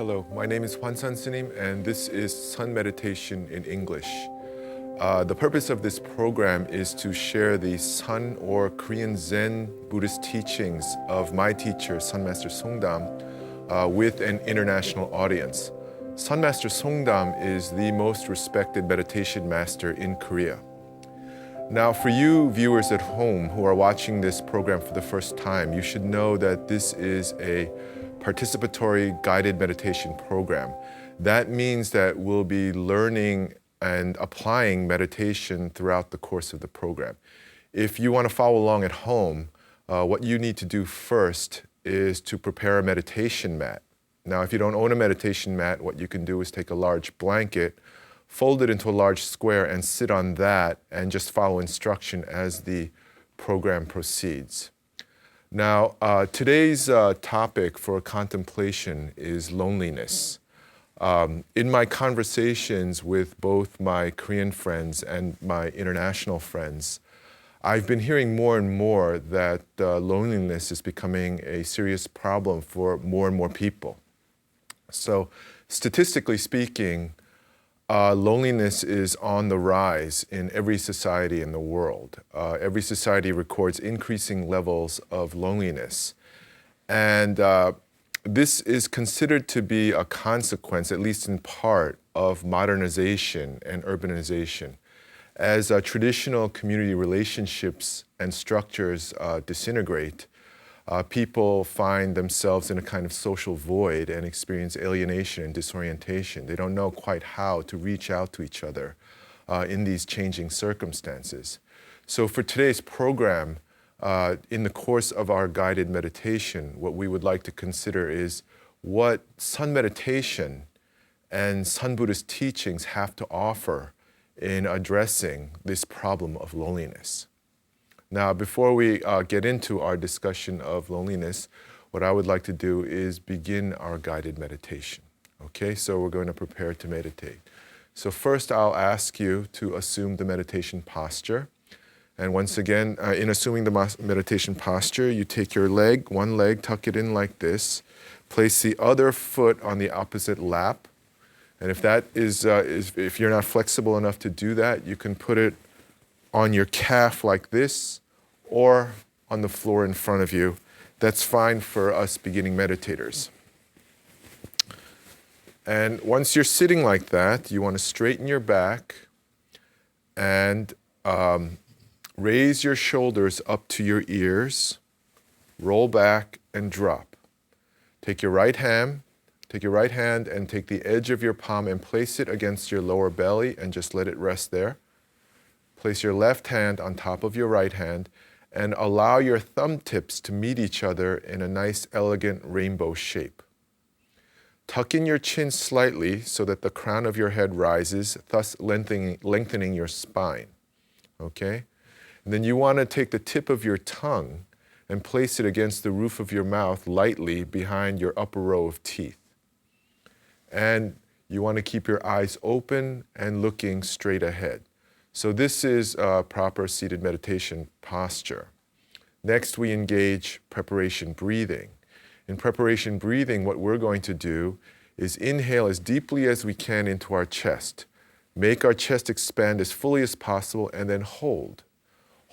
Hello, my name is 환산스님 and this is Sun Meditation in English. The purpose of this program is to share the Sun or Korean Zen Buddhist teachings of my teacher, Sun Master Songdam, with an international audience. Sun Master Songdam is the most respected meditation master in Korea. Now, for you viewers at home who are watching this program for the first time, you should know that this is a participatory guided meditation program. That means that we'll be learning and applying meditation throughout the course of the program. If you want to follow along at home, what you need to do first is to prepare a meditation mat. Now, if you don't own a meditation mat, what you can do is take a large blanket, fold it into a large square and sit on that and just follow instruction as the program proceeds. Now, today's topic for contemplation is loneliness. In my conversations with both my Korean friends and my international friends, I've been hearing more and more that loneliness is becoming a serious problem for more and more people. So, statistically speaking, loneliness is on the rise in every society in the world. Every society records increasing levels of loneliness. And this is considered to be a consequence, at least in part, of modernization and urbanization. As traditional community relationships and structures disintegrate, people find themselves in a kind of social void and experience alienation and disorientation. They don't know quite how to reach out to each other in these changing circumstances. So for today's program, in the course of our guided meditation, what we would like to consider is what Sun meditation and Sun Buddhist teachings have to offer in addressing this problem of loneliness. Now, before we get into our discussion of loneliness, what I would like to do is begin our guided meditation. Okay, so we're going to prepare to meditate. So first, I'll ask you to assume the meditation posture. And once again, in assuming the meditation posture, you take your leg, one leg, tuck it in like this, place the other foot on the opposite lap. And if that if you're not flexible enough to do that, you can put it on your calf like this, or on the floor in front of you. That's fine for us beginning meditators. And once you're sitting like that, you want to straighten your back and raise your shoulders up to your ears, roll back and drop. Take your right hand and take the edge of your palm and place it against your lower belly and just let it rest there. Place your left hand on top of your right hand and allow your thumb tips to meet each other in a nice, elegant rainbow shape. Tuck in your chin slightly so that the crown of your head rises, thus lengthening your spine. Okay? And then you want to take the tip of your tongue and place it against the roof of your mouth lightly behind your upper row of teeth. And you want to keep your eyes open and looking straight ahead. So this is a proper seated meditation posture. Next, we engage preparation breathing. In preparation breathing, what we're going to do is inhale as deeply as we can into our chest. Make our chest expand as fully as possible and then hold.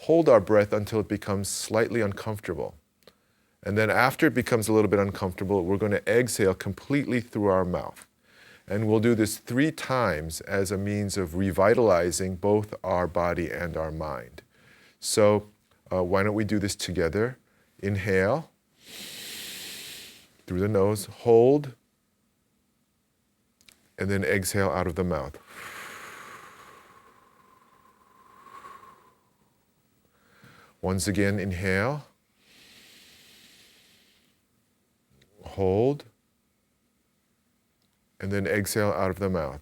Hold our breath until it becomes slightly uncomfortable. And then after it becomes a little bit uncomfortable, we're going to exhale completely through our mouth. And we'll do this 3 times as a means of revitalizing both our body and our mind. So why don't we do this together? Inhale through the nose, hold, and then exhale out of the mouth. Once again, inhale, hold, and then exhale out of the mouth.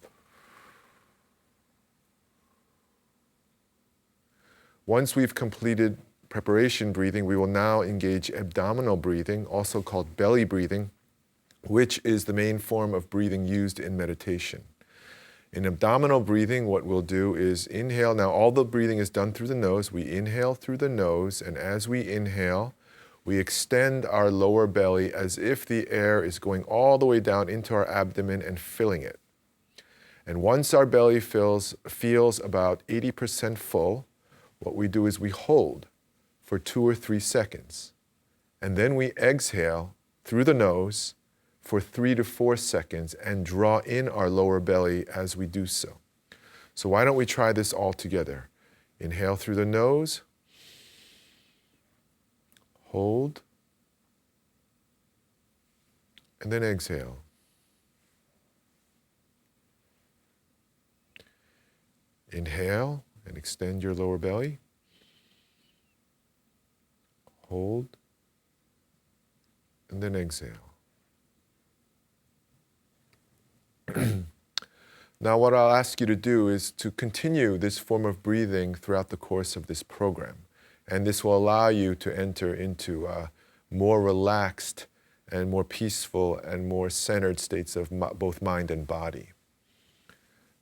Once we've completed preparation breathing, we will now engage abdominal breathing, also called belly breathing, which is the main form of breathing used in meditation. In abdominal breathing, what we'll do is inhale. Now, all the breathing is done through the nose. We inhale through the nose, and as we inhale, we extend our lower belly as if the air is going all the way down into our abdomen and filling it. And once our belly feels about 80% full, what we do is we hold for 2 or 3 seconds. And then we exhale through the nose for 3 to 4 seconds and draw in our lower belly as we do so. So why don't we try this all together? Inhale through the nose, hold, and then exhale. Inhale and extend your lower belly. Hold, and then exhale. Now what I'll ask you to do is to continue this form of breathing throughout the course of this program. And this will allow you to enter into more relaxed and more peaceful and more centered states of both mind and body.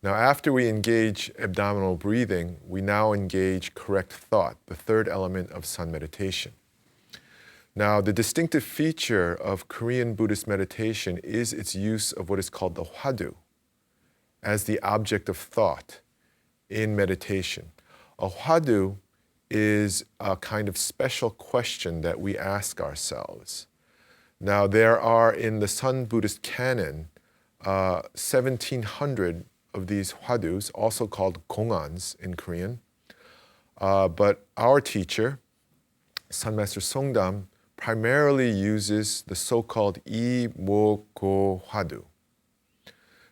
Now, after we engage abdominal breathing, we now engage correct thought, the third element of sun meditation. Now, the distinctive feature of Korean Buddhist meditation is its use of what is called the hwadu as the object of thought in meditation. A hwadu is a kind of special question that we ask ourselves. Now, there are in the Sun Buddhist canon 1,700 of these hwadus, also called gongans in Korean. But our teacher, Sun Master Songdam, primarily uses the so-called imoko hwadu.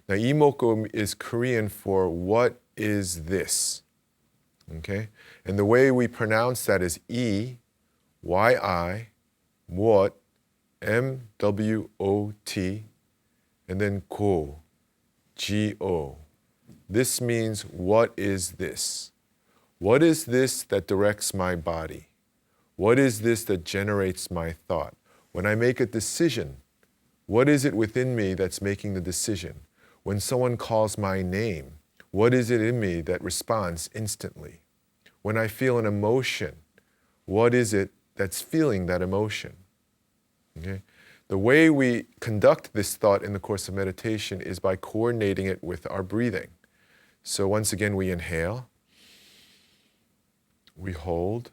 Now, imoko is Korean for what is this? Okay? And the way we pronounce that is E, Y-I, muot, M-W-O-T, and then ko, G-O. This means, what is this? What is this that directs my body? What is this that generates my thought? When I make a decision, what is it within me that's making the decision? When someone calls my name, what is it in me that responds instantly? When I feel an emotion, what is it that's feeling that emotion? Okay? The way we conduct this thought in the course of meditation is by coordinating it with our breathing. So once again, we inhale, we hold,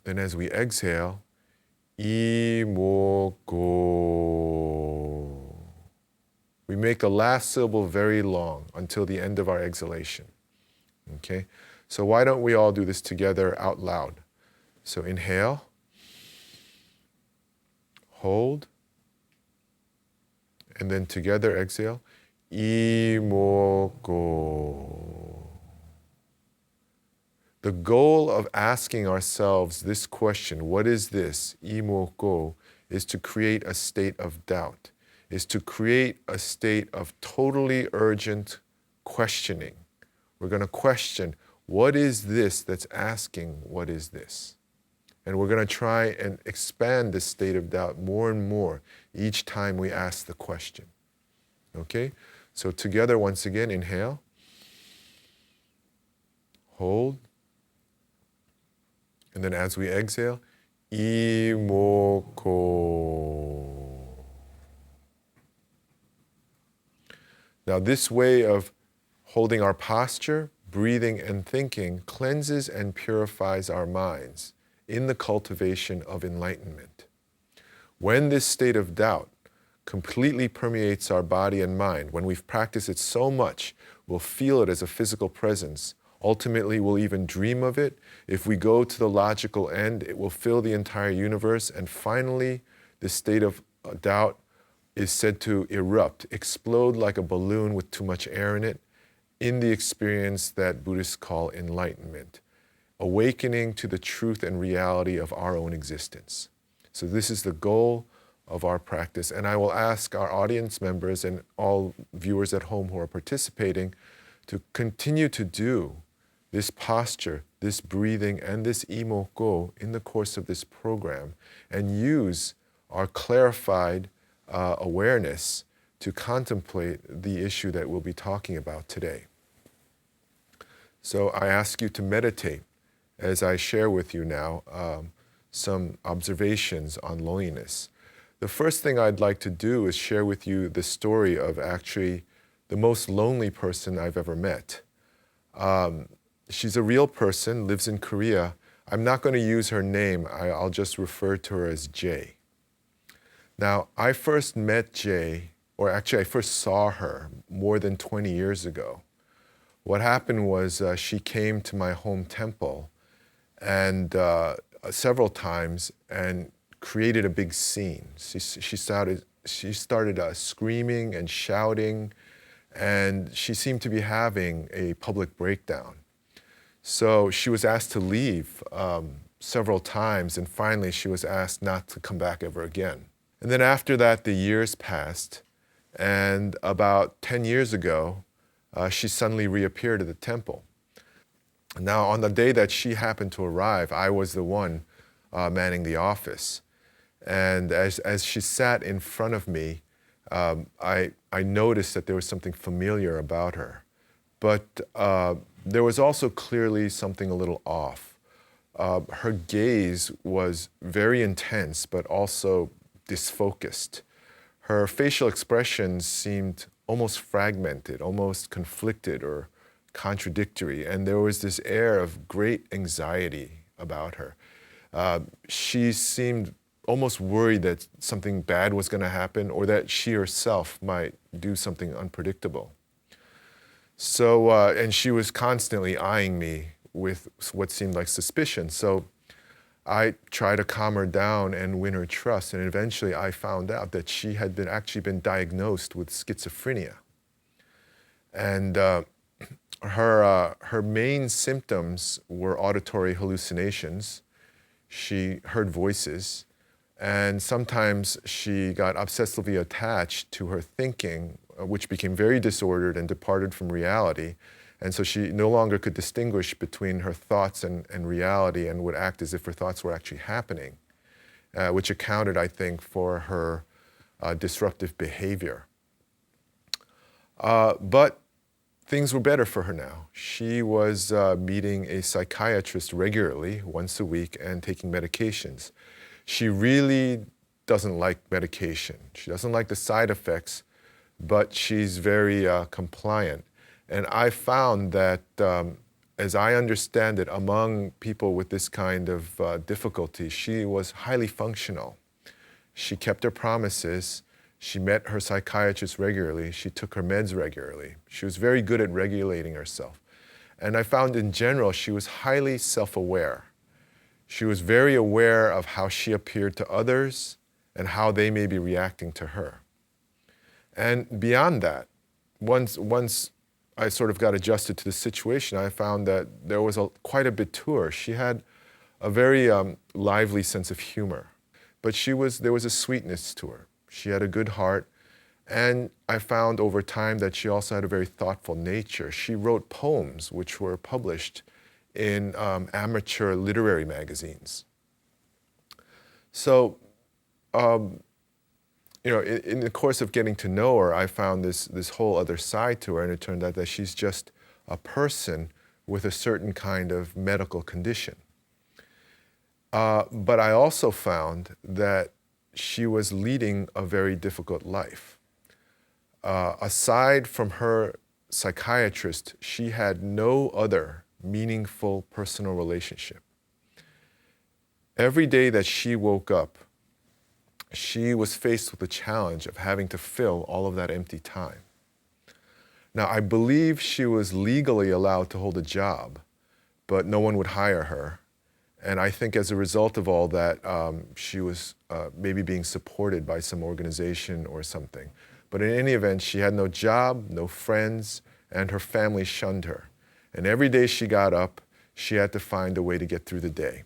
then as we exhale, imoko. We make the last syllable very long until the end of our exhalation. Okay? So why don't we all do this together out loud? So inhale, hold, and then together exhale, imoko. The goal of asking ourselves this question, what is this, imoko, is to create a state of doubt, is to create a state of totally urgent questioning. We're going to question, what is this that's asking, what is this? And we're going to try and expand this state of doubt more and more each time we ask the question. Okay? So together, once again, inhale, hold, and then as we exhale, imoko. Now this way of holding our posture, breathing, and thinking cleanses and purifies our minds in the cultivation of enlightenment. When this state of doubt completely permeates our body and mind, when we've practiced it so much, we'll feel it as a physical presence. Ultimately, we'll even dream of it. If we go to the logical end, it will fill the entire universe. And finally, this state of doubt is said to erupt, explode like a balloon with too much air in it, in the experience that Buddhists call enlightenment, awakening to the truth and reality of our own existence. So this is the goal of our practice. And I will ask our audience members and all viewers at home who are participating to continue to do this posture, this breathing, and this imoko in the course of this program, and use our clarified awareness to contemplate the issue that we'll be talking about today. So I ask you to meditate as I share with you now some observations on loneliness. The first thing I'd like to do is share with you the story of actually the most lonely person I've ever met. She's a real person, lives in Korea. I'm not going to use her name. I'll just refer to her as Jay. Now, I first met Jay, or actually I first saw her more than 20 years ago. What happened was she came to my home temple and several times and created a big scene. She started screaming and shouting, and she seemed to be having a public breakdown. So she was asked to leave several times, and finally she was asked not to come back ever again. And then after that, the years passed, and about 10 years ago, she suddenly reappeared at the temple. Now, on the day that she happened to arrive, I was the one manning the office. And as she sat in front of me, I noticed that there was something familiar about her. But there was also clearly something a little off. Her gaze was very intense, but also disfocused. Her facial expressions seemed almost fragmented, almost conflicted or contradictory, and there was this air of great anxiety about her. She seemed almost worried that something bad was going to happen or that she herself might do something unpredictable. So, and she was constantly eyeing me with what seemed like suspicion. So I tried to calm her down and win her trust, and eventually I found out that she had actually been diagnosed with schizophrenia. And her main symptoms were auditory hallucinations. She heard voices, and sometimes she got obsessively attached to her thinking, which became very disordered and departed from reality. And so she no longer could distinguish between her thoughts and reality, and would act as if her thoughts were actually happening, which accounted, I think, for her disruptive behavior. But things were better for her now. She was meeting a psychiatrist regularly, once a week, and taking medications. She really doesn't like medication. She doesn't like the side effects, but she's very compliant. And I found that, as I understand it, among people with this kind of difficulty, she was highly functional. She kept her promises. She met her psychiatrist regularly. She took her meds regularly. She was very good at regulating herself. And I found in general, she was highly self-aware. She was very aware of how she appeared to others and how they may be reacting to her. And beyond that, once I sort of got adjusted to the situation, I found that there was quite a bit to her. She had a very lively sense of humor, but there was a sweetness to her. She had a good heart, and I found over time that she also had a very thoughtful nature. She wrote poems which were published in amateur literary magazines. So, in the course of getting to know her, I found this whole other side to her, and it turned out that she's just a person with a certain kind of medical condition. But I also found that she was leading a very difficult life. Aside from her psychiatrist, she had no other meaningful personal relationship. Every day that she woke up, she was faced with the challenge of having to fill all of that empty time. Now, I believe she was legally allowed to hold a job, but no one would hire her. And I think as a result of all that, she was maybe being supported by some organization or something. But in any event, she had no job, no friends, and her family shunned her. And every day she got up, she had to find a way to get through the day.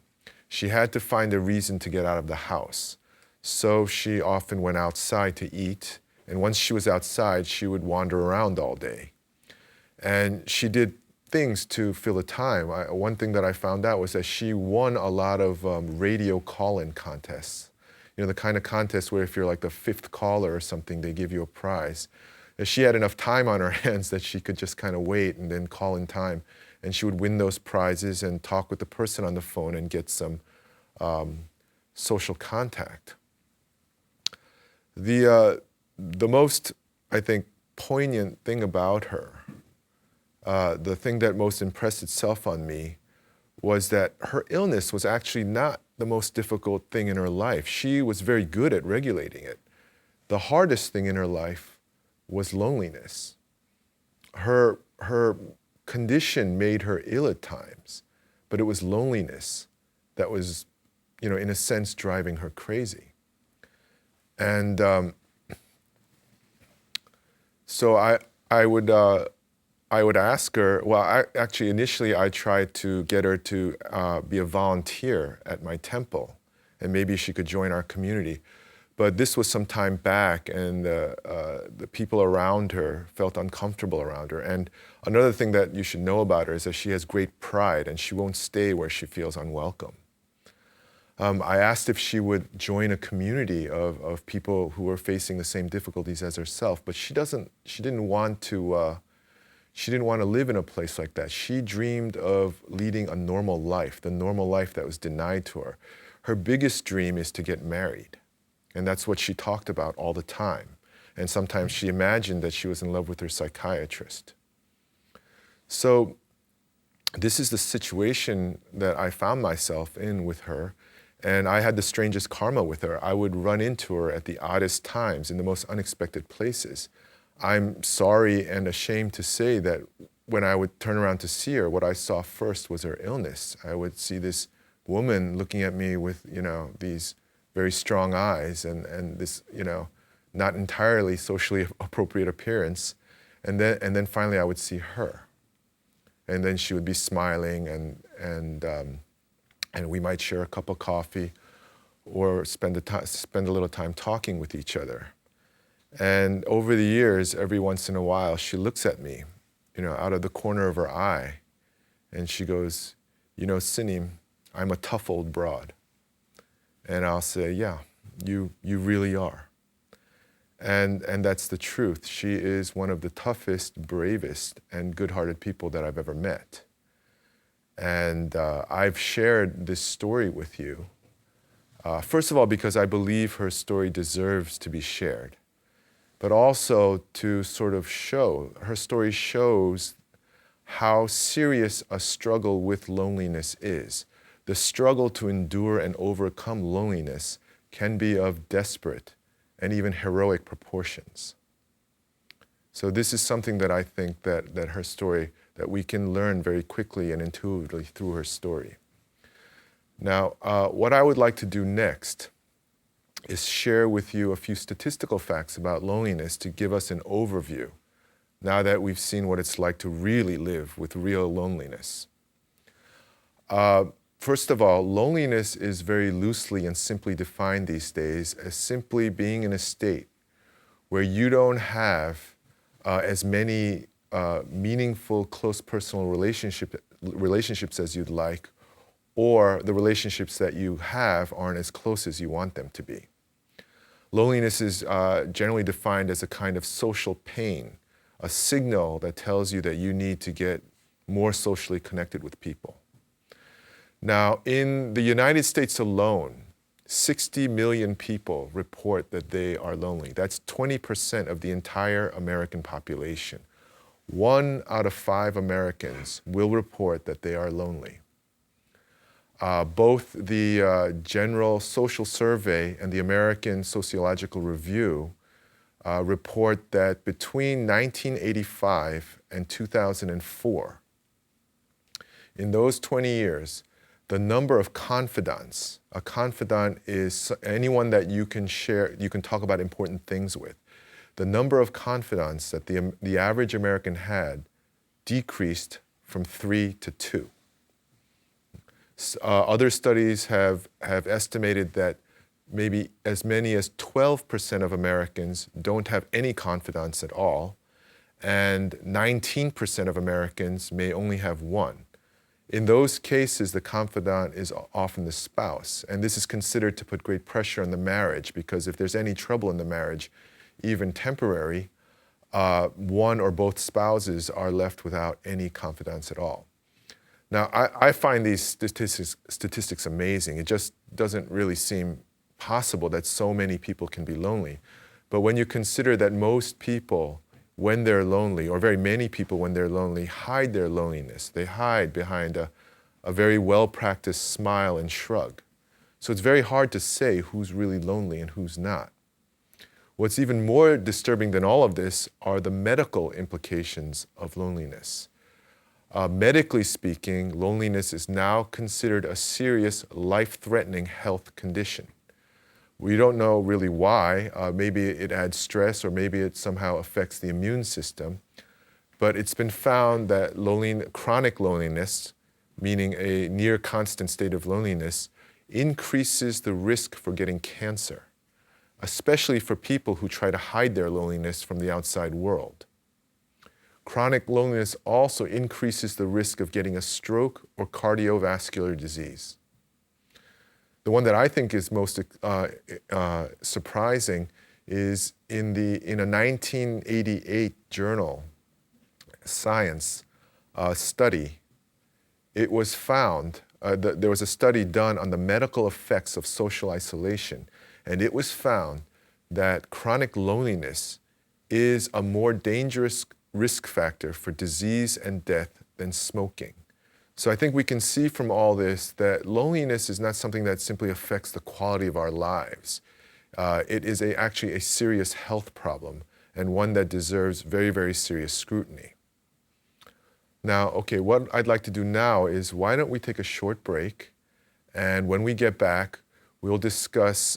She had to find a reason to get out of the house. So she often went outside to eat, and once she was outside, she would wander around all day. And she did things to fill the time. One thing that I found out was that she won a lot of radio call-in contests. You know, the kind of contest where if you're like the fifth caller or something, they give you a prize. And she had enough time on her hands that she could just kind of wait and then call in time. And she would win those prizes and talk with the person on the phone and get some social contact. The most, I think, poignant thing about her, the thing that most impressed itself on me, was that her illness was actually not the most difficult thing in her life. She was very good at regulating it. The hardest thing in her life was loneliness. Her condition made her ill at times, but it was loneliness that was, in a sense, driving her crazy. And so I would ask her, well, initially I tried to get her to be a volunteer at my temple, and maybe she could join our community. But this was some time back, and the people around her felt uncomfortable around her. And another thing that you should know about her is that she has great pride, and she won't stay where she feels unwelcome. I asked if she would join a community of people who were facing the same difficulties as herself, but she didn't want to live in a place like that. She dreamed of leading a normal life, the normal life that was denied to her. Her biggest dream is to get married. And that's what she talked about all the time. And sometimes she imagined that she was in love with her psychiatrist. So this is the situation that I found myself in with her. And I had the strangest karma with her. I would run into her at the oddest times in the most unexpected places. I'm sorry and ashamed to say that when I would turn around to see her, what I saw first was her illness. I would see this woman looking at me with, these very strong eyes and this, not entirely socially appropriate appearance. And then finally I would see her. And then she would be smiling and we might share a cup of coffee or spend a little time talking with each other. And over the years, every once in a while, she looks at me, out of the corner of her eye, and she goes, Sinim, I'm a tough old broad. And I'll say, yeah, you really are. And that's the truth. She is one of the toughest, bravest, and good-hearted people that I've ever met. And I've shared this story with you, first of all, because I believe her story deserves to be shared, but also to sort of show, her story shows how serious a struggle with loneliness is. The struggle to endure and overcome loneliness can be of desperate and even heroic proportions. So this is something that I think that her story, that we can learn very quickly and intuitively through her story. Now, what I would like to do next is share with you a few statistical facts about loneliness to give us an overview, now that we've seen what it's like to really live with real loneliness. First of all, loneliness is very loosely and simply defined these days as simply being in a state where you don't have as many meaningful, close personal relationships as you'd like, or the relationships that you have aren't as close as you want them to be. Loneliness is generally defined as a kind of social pain, a signal that tells you that you need to get more socially connected with people. Now, in the United States alone, 60 million people report that they are lonely. That's 20% of the entire American population. 1 out of 5 Americans will report that they are lonely. Both the General Social Survey and the American Sociological Review report that between 1985 and 2004, in those 20 years, the number of confidants, a confidant is anyone that you can share, you can talk about important things with. The number of confidants that the average American had decreased from 3 to 2. Other studies have estimated that maybe as many as 12% of Americans don't have any confidants at all, and 19% of Americans may only have one. In those cases, the confidant is often the spouse, and this is considered to put great pressure on the marriage, because if there's any trouble in the marriage, even temporary, one or both spouses are left without any confidants at all. Now, I find these statistics amazing. It just doesn't really seem possible that so many people can be lonely. But when you consider that most people, when they're lonely, or very many people when they're lonely, hide their loneliness. They hide behind a very well-practiced smile and shrug. So it's very hard to say who's really lonely and who's not. What's even more disturbing than all of this are the medical implications of loneliness. Medically speaking, loneliness is now considered a serious, life-threatening health condition. We don't know really why. Maybe it adds stress, or maybe it somehow affects the immune system. But it's been found that chronic loneliness, meaning a near constant state of loneliness, increases the risk for getting cancer, especially for people who try to hide their loneliness from the outside world. Chronic loneliness also increases the risk of getting a stroke or cardiovascular disease. The one that I think is most surprising is in a 1988 journal, Science study. It was found, there was a study done on the medical effects of social isolation, and it was found that chronic loneliness is a more dangerous risk factor for disease and death than smoking. So I think we can see from all this that loneliness is not something that simply affects the quality of our lives. It is actually a serious health problem, and one that deserves very, very serious scrutiny. Now, okay, what I'd like to do now is, why don't we take a short break, and when we get back, we'll discuss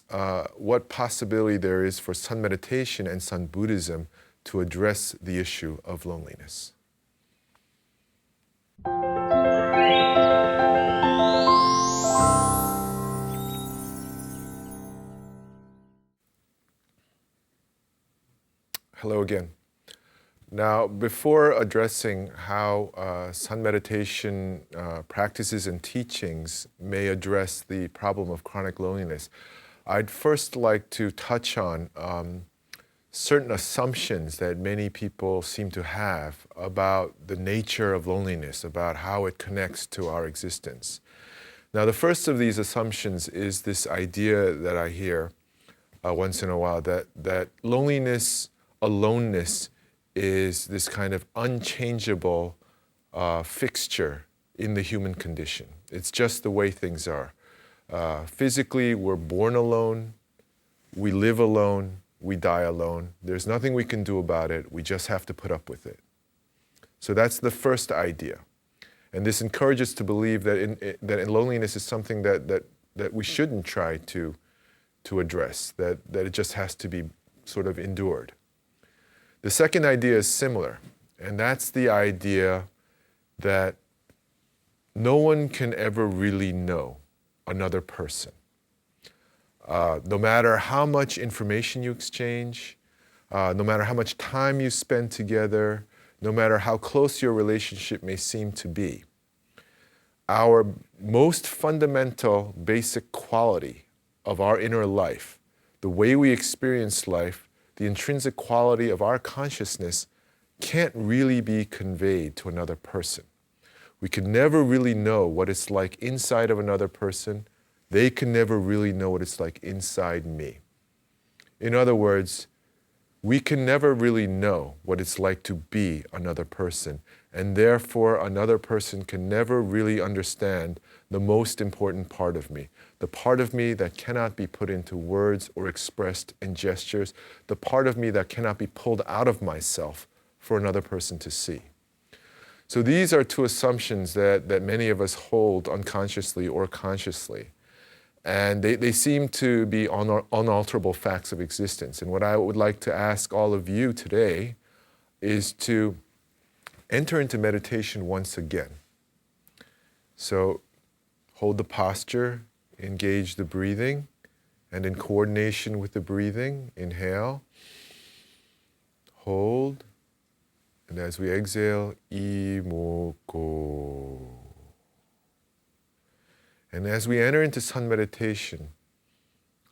what possibility there is for Sun meditation and Sun Buddhism to address the issue of loneliness. Hello again. Now, before addressing how Sun meditation practices and teachings may address the problem of chronic loneliness, I'd first like to touch on certain assumptions that many people seem to have about the nature of loneliness, about how it connects to our existence. Now, the first of these assumptions is this idea that I hear once in a while, that loneliness, aloneness, is this kind of unchangeable fixture in the human condition. It's just the way things are. Physically, we're born alone, we live alone, we die alone. There's nothing we can do about it. We just have to put up with it. So that's the first idea. And this encourages to believe that loneliness is something that we shouldn't try to address, that it just has to be sort of endured. The second idea is similar, and that's the idea that no one can ever really know another person. No matter how much information you exchange, no matter how much time you spend together, no matter how close your relationship may seem to be, our most fundamental basic quality of our inner life, the way we experience life, the intrinsic quality of our consciousness, can't really be conveyed to another person. We can never really know what it's like inside of another person. They can never really know what it's like inside me. In other words, we can never really know what it's like to be another person, and therefore another person can never really understand the most important part of me, the part of me that cannot be put into words or expressed in gestures, the part of me that cannot be pulled out of myself for another person to see. So these are two assumptions that many of us hold unconsciously or consciously. And they seem to be unalterable facts of existence. And what I would like to ask all of you today is to enter into meditation once again. So hold the posture, engage the breathing, and in coordination with the breathing, inhale, hold, and as we exhale, imoko. And as we enter into sun meditation,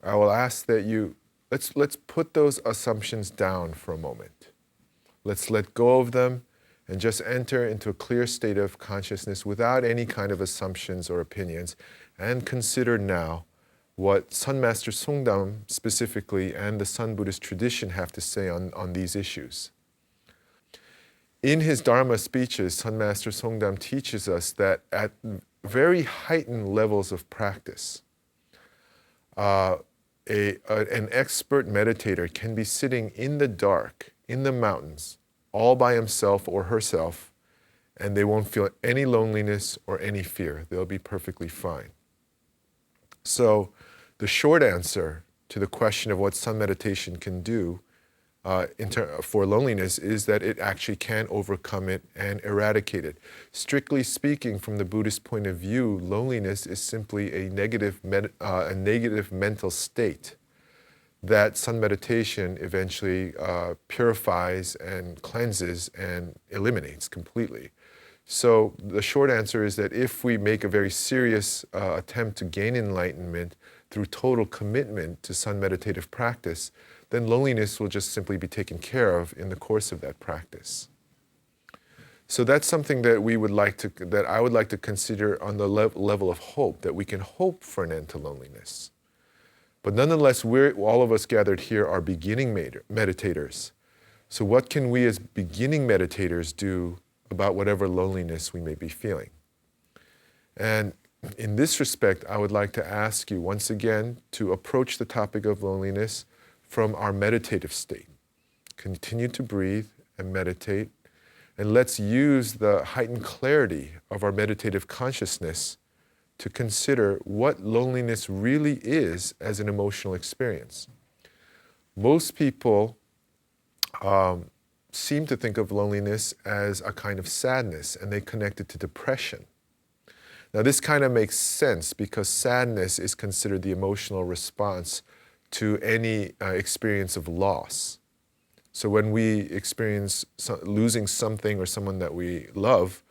I will ask that let's put those assumptions down for a moment. Let's let go of them and just enter into a clear state of consciousness without any kind of assumptions or opinions, and consider now what Sun Master Songdam specifically and the Sun Buddhist tradition have to say on these issues. In his Dharma speeches, Sun Master Songdam teaches us that at very heightened levels of practice, an expert meditator can be sitting in the dark, in the mountains, all by himself or herself, and they won't feel any loneliness or any fear. They'll be perfectly fine. So the short answer to the question of what sun meditation can do for loneliness is that it actually can overcome it and eradicate it. Strictly speaking, from the Buddhist point of view, loneliness is simply a negative mental state that sun meditation eventually purifies and cleanses and eliminates completely. So the short answer is that if we make a very serious attempt to gain enlightenment through total commitment to sun meditative practice, then loneliness will just simply be taken care of in the course of that practice. So that's something that I would like to consider on the level of hope, that we can hope for an end to loneliness. But nonetheless, all of us gathered here are beginning meditators. So what can we as beginning meditators do about whatever loneliness we may be feeling? And in this respect, I would like to ask you once again to approach the topic of loneliness from our meditative state. Continue to breathe and meditate, and let's use the heightened clarity of our meditative consciousness to consider what loneliness really is as an emotional experience. Most people seem to think of loneliness as a kind of sadness, and they connect it to depression. Now this kind of makes sense because sadness is considered the emotional response to any experience of loss. So when we experience losing something or someone that we love,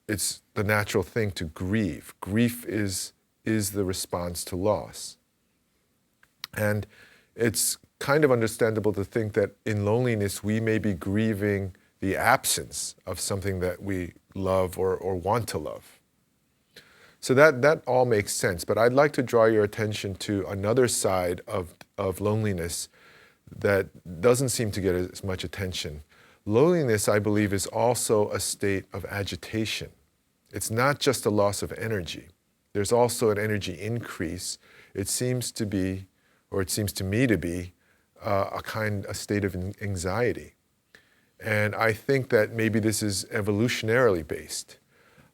it's the natural thing to grieve. Grief is the response to loss. And it's kind of understandable to think that in loneliness we may be grieving the absence of something that we love or want to love. So that all makes sense, but I'd like to draw your attention to another side of loneliness that doesn't seem to get as much attention. Loneliness, I believe, is also a state of agitation. It's not just a loss of energy. There's also an energy increase. It seems to me to be, a state of anxiety. And I think that maybe this is evolutionarily based.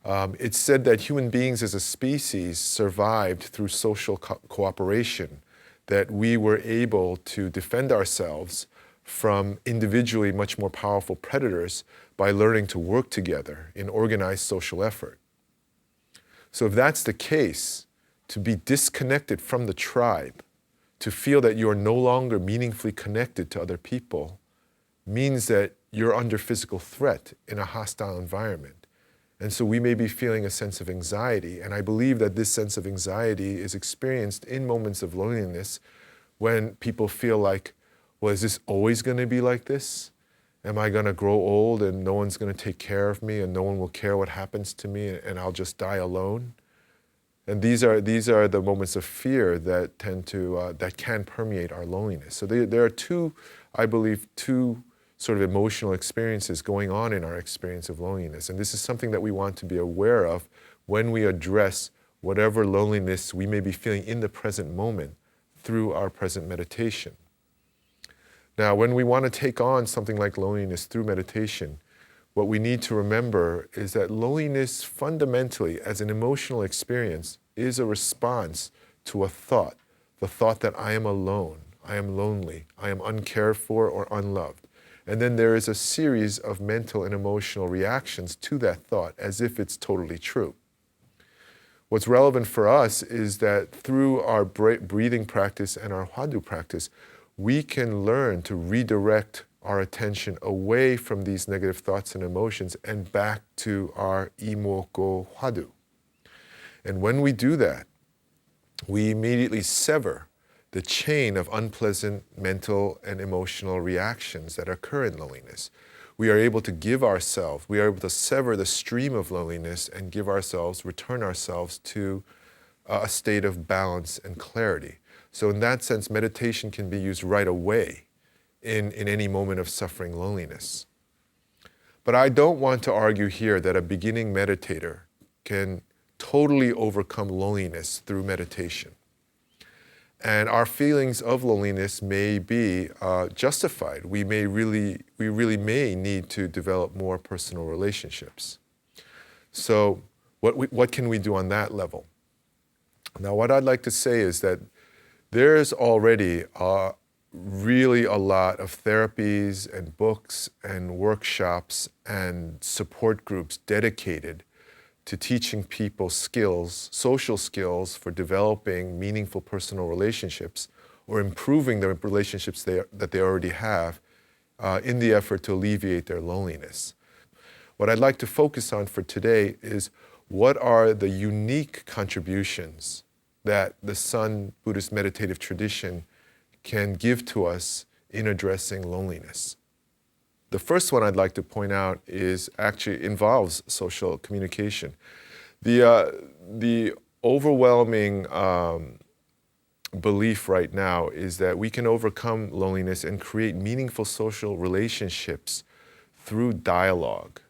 It's said that human beings as a species survived through social cooperation, that we were able to defend ourselves from individually much more powerful predators by learning to work together in organized social effort. So if that's the case, to be disconnected from the tribe, to feel that you're no longer meaningfully connected to other people, means that you're under physical threat in a hostile environment. And so we may be feeling a sense of anxiety, and I believe that this sense of anxiety is experienced in moments of loneliness when people feel like, well, is this always going to be like this? Am I going to grow old and no one's going to take care of me and no one will care what happens to me and I'll just die alone? And these are the moments of fear that that can permeate our loneliness. So there are I believe, two sort of emotional experiences going on in our experience of loneliness. And this is something that we want to be aware of when we address whatever loneliness we may be feeling in the present moment through our present meditation. Now, when we want to take on something like loneliness through meditation, what we need to remember is that loneliness fundamentally, as an emotional experience, is a response to a thought, the thought that I am alone, I am lonely, I am uncared for or unloved. And then there is a series of mental and emotional reactions to that thought as if it's totally true. What's relevant for us is that through our breathing practice and our Hwadu practice, we can learn to redirect our attention away from these negative thoughts and emotions and back to our Imoko Hwadu. And when we do that, we immediately sever the chain of unpleasant mental and emotional reactions that occur in loneliness. we are able to give ourselves, we are able to sever the stream of loneliness and give ourselves, return ourselves to a state of balance and clarity. So in that sense, meditation can be used right away in any moment of suffering loneliness. But I don't want to argue here that a beginning meditator can totally overcome loneliness through meditation. And our feelings of loneliness may be justified. We really may need to develop more personal relationships. So what can we do on that level? Now, what I'd like to say is that there's already really a lot of therapies and books and workshops and support groups dedicated to teaching people skills, social skills for developing meaningful personal relationships or improving the relationships that they already have in the effort to alleviate their loneliness. What I'd like to focus on for today is what are the unique contributions that the Sun Buddhist meditative tradition can give to us in addressing loneliness. The first one I'd like to point out is actually involves social communication. The overwhelming belief right now is that we can overcome loneliness and create meaningful social relationships through dialogue,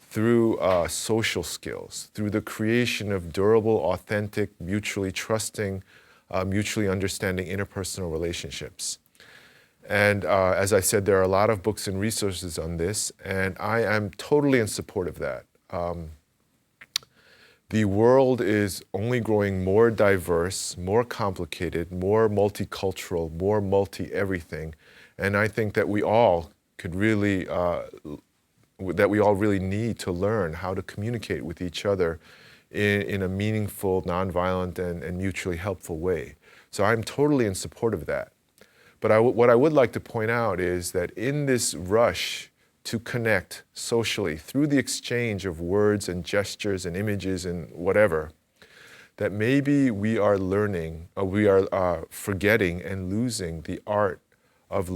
through social skills, through the creation of durable, authentic, mutually trusting, mutually understanding interpersonal relationships. And as I said, there are a lot of books and resources on this, and I am totally in support of that. The world is only growing more diverse, more complicated, more multicultural, more multi-everything, and I think that we all could really, need to learn how to communicate with each other in a meaningful, nonviolent, and mutually helpful way. So I'm totally in support of that. But what I would like to point out is that in this rush to connect socially through the exchange of words and gestures and images and whatever, that maybe we are forgetting and losing the art of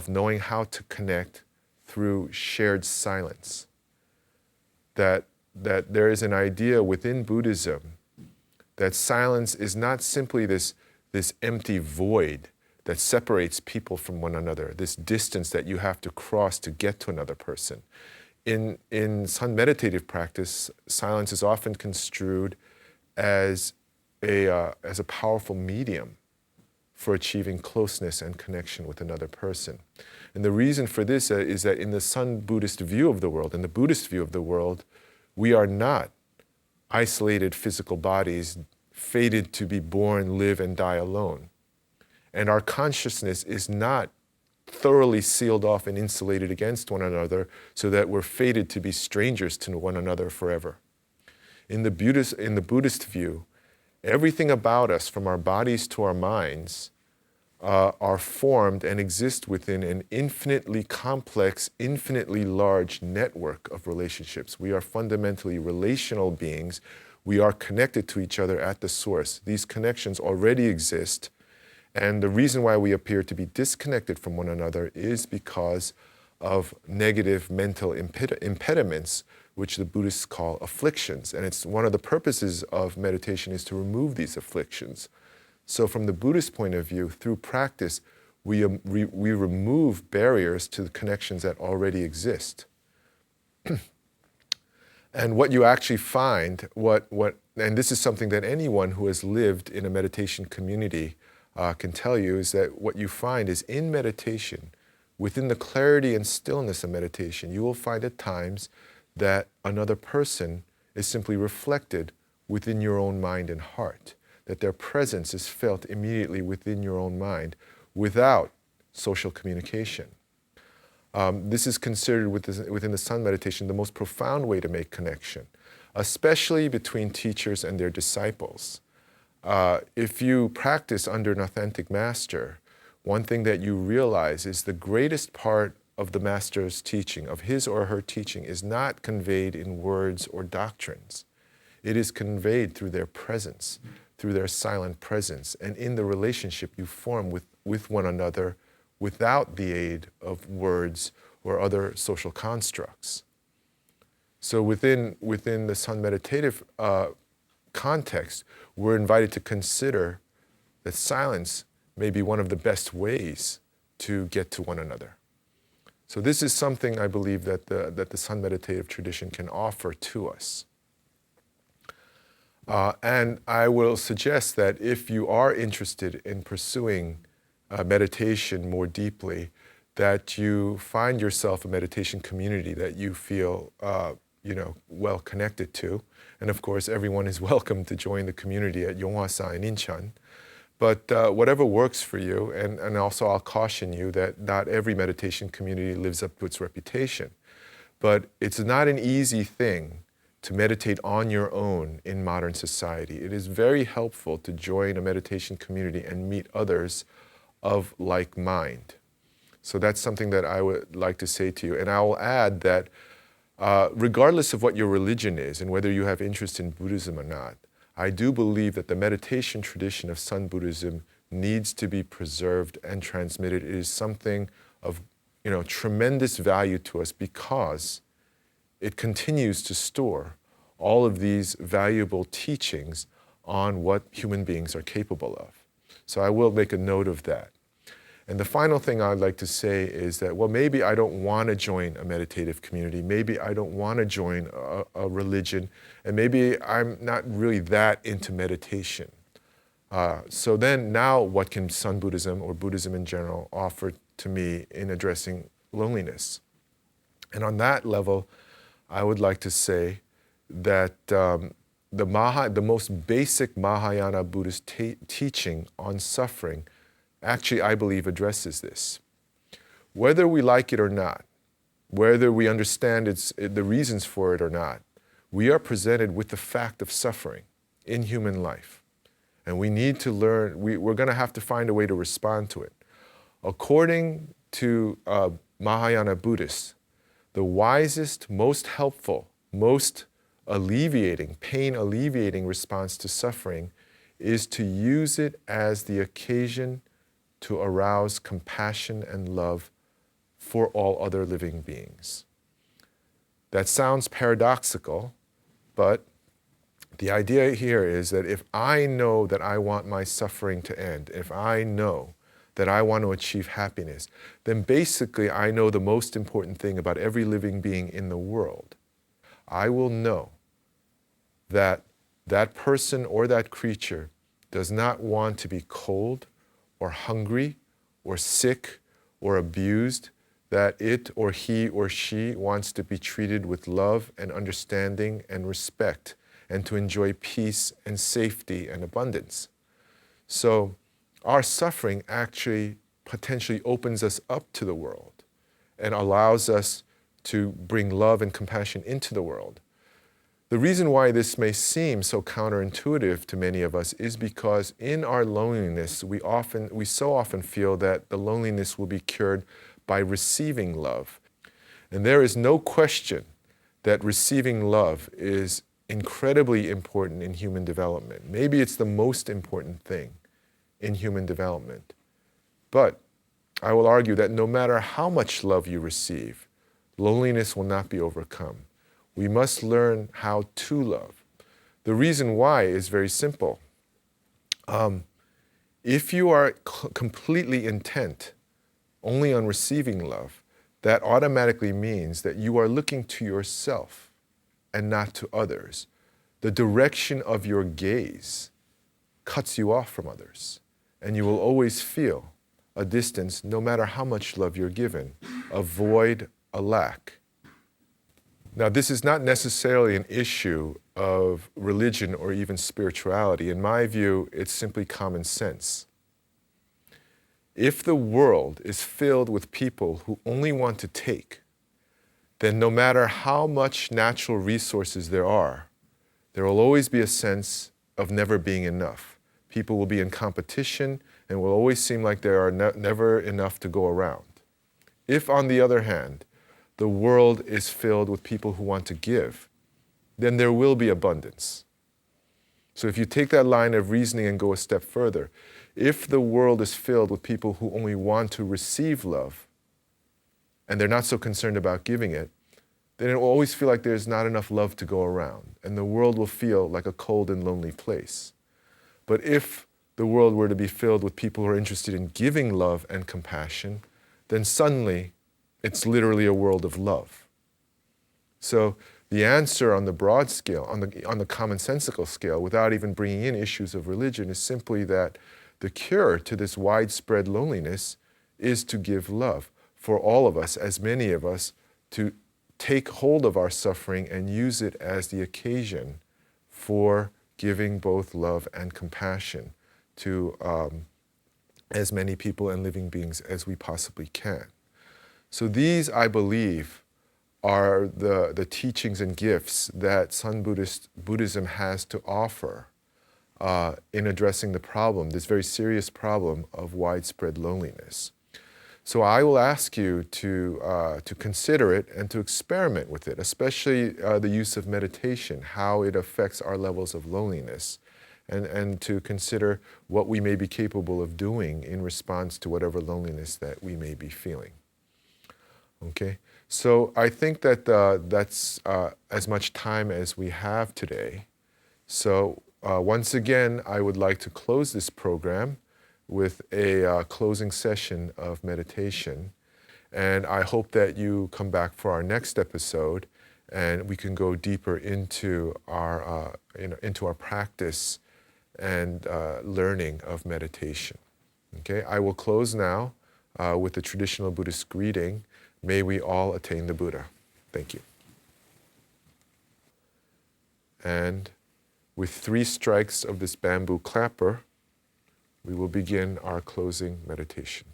knowing how to connect through shared silence. That there is an idea within Buddhism that silence is not simply this empty void that separates people from one another, this distance that you have to cross to get to another person. In Sun meditative practice, silence is often construed as a powerful medium for achieving closeness and connection with another person. And the reason for this is that in the Sun Buddhist view of the world, in the Buddhist view of the world, we are not isolated physical bodies fated to be born, live, and die alone. And our consciousness is not thoroughly sealed off and insulated against one another so that we're fated to be strangers to one another forever. In the Buddhist view, everything about us, from our bodies to our minds, are formed and exist within an infinitely complex, infinitely large network of relationships. We are fundamentally relational beings. We are connected to each other at the source. These connections already exist. And the reason why we appear to be disconnected from one another is because of negative mental impediments, which the Buddhists call afflictions. And it's one of the purposes of meditation is to remove these afflictions. So from the Buddhist point of view, through practice, we remove barriers to the connections that already exist. And what you actually find, and this is something that anyone who has lived in a meditation community can tell you, is that what you find is in meditation, within the clarity and stillness of meditation, you will find at times that another person is simply reflected within your own mind and heart, that their presence is felt immediately within your own mind without social communication. This is considered within the Sun meditation the most profound way to make connection, especially between teachers and their disciples. If you practice under an authentic master, one thing that you realize is the greatest part of the master's teaching, of his or her teaching, is not conveyed in words or doctrines. It is conveyed through their presence, through their silent presence, and in the relationship you form with one another without the aid of words or other social constructs. So within the Sun meditative context, we're invited to consider that silence may be one of the best ways to get to one another. So this is something I believe that the Sun meditative tradition can offer to us. And I will suggest that if you are interested in pursuing meditation more deeply, that you find yourself a meditation community that you feel well connected to. And of course, everyone is welcome to join the community at Yonghwa-sa in Incheon. But whatever works for you, and also I'll caution you that not every meditation community lives up to its reputation. But it's not an easy thing to meditate on your own in modern society. It is very helpful to join a meditation community and meet others of like mind. So that's something that I would like to say to you. And I will add that regardless of what your religion is and whether you have interest in Buddhism or not, I do believe that the meditation tradition of Sun Buddhism needs to be preserved and transmitted. It is something of tremendous value to us because it continues to store all of these valuable teachings on what human beings are capable of. So I will make a note of that. And the final thing I'd like to say is that, well, maybe I don't want to join a meditative community. Maybe I don't want to join a religion. And maybe I'm not really that into meditation. So then now what can Sun Buddhism or Buddhism in general offer to me in addressing loneliness? And on that level, I would like to say that the most basic Mahayana Buddhist teaching on suffering actually, I believe, addresses this. Whether we like it or not, whether we understand the reasons for it or not, we are presented with the fact of suffering in human life. And we need to learn, we're going to have to find a way to respond to it. According to Mahayana Buddhists, the wisest, most helpful, most alleviating, pain alleviating response to suffering is to use it as the occasion to arouse compassion and love for all other living beings. That sounds paradoxical, but the idea here is that if I know that I want my suffering to end, if I know that I want to achieve happiness, then basically I know the most important thing about every living being in the world. I will know that that person or that creature does not want to be cold or hungry or sick or abused, that it or he or she wants to be treated with love and understanding and respect and to enjoy peace and safety and abundance. So our suffering actually potentially opens us up to the world and allows us to bring love and compassion into the world. The reason why this may seem so counterintuitive to many of us is because in our loneliness, we so often feel that the loneliness will be cured by receiving love. And there is no question that receiving love is incredibly important in human development. Maybe it's the most important thing in human development. But I will argue that no matter how much love you receive, loneliness will not be overcome. We must learn how to love. The reason why is very simple. If you are completely intent only on receiving love, that automatically means that you are looking to yourself and not to others. The direction of your gaze cuts you off from others, and you will always feel a distance no matter how much love you're given, a void, a lack. Now, this is not necessarily an issue of religion or even spirituality. In my view, it's simply common sense. If the world is filled with people who only want to take, then no matter how much natural resources there will always be a sense of never being enough. People will be in competition and will always seem like there are never enough to go around. If, on the other hand, the world is filled with people who want to give, then there will be abundance. So if you take that line of reasoning and go a step further, if the world is filled with people who only want to receive love, and they're not so concerned about giving it, then it will always feel like there's not enough love to go around, and the world will feel like a cold and lonely place. But if the world were to be filled with people who are interested in giving love and compassion, then suddenly it's literally a world of love. So the answer on the broad scale, on the commonsensical scale, without even bringing in issues of religion, is simply that the cure to this widespread loneliness is to give love for all of us, as many of us, to take hold of our suffering and use it as the occasion for giving both love and compassion to as many people and living beings as we possibly can. So these, I believe, are the teachings and gifts that Sun Buddhism has to offer in addressing the problem, this very serious problem of widespread loneliness. So I will ask you to consider it and to experiment with it, especially the use of meditation, how it affects our levels of loneliness, and to consider what we may be capable of doing in response to whatever loneliness that we may be feeling. Okay, so I think that that's as much time as we have today. So once again, I would like to close this program with a closing session of meditation. And I hope that you come back for our next episode and we can go deeper into our practice and learning of meditation. Okay, I will close now with the traditional Buddhist greeting. May we all attain the Buddha. Thank you. And with 3 strikes of this bamboo clapper, we will begin our closing meditation.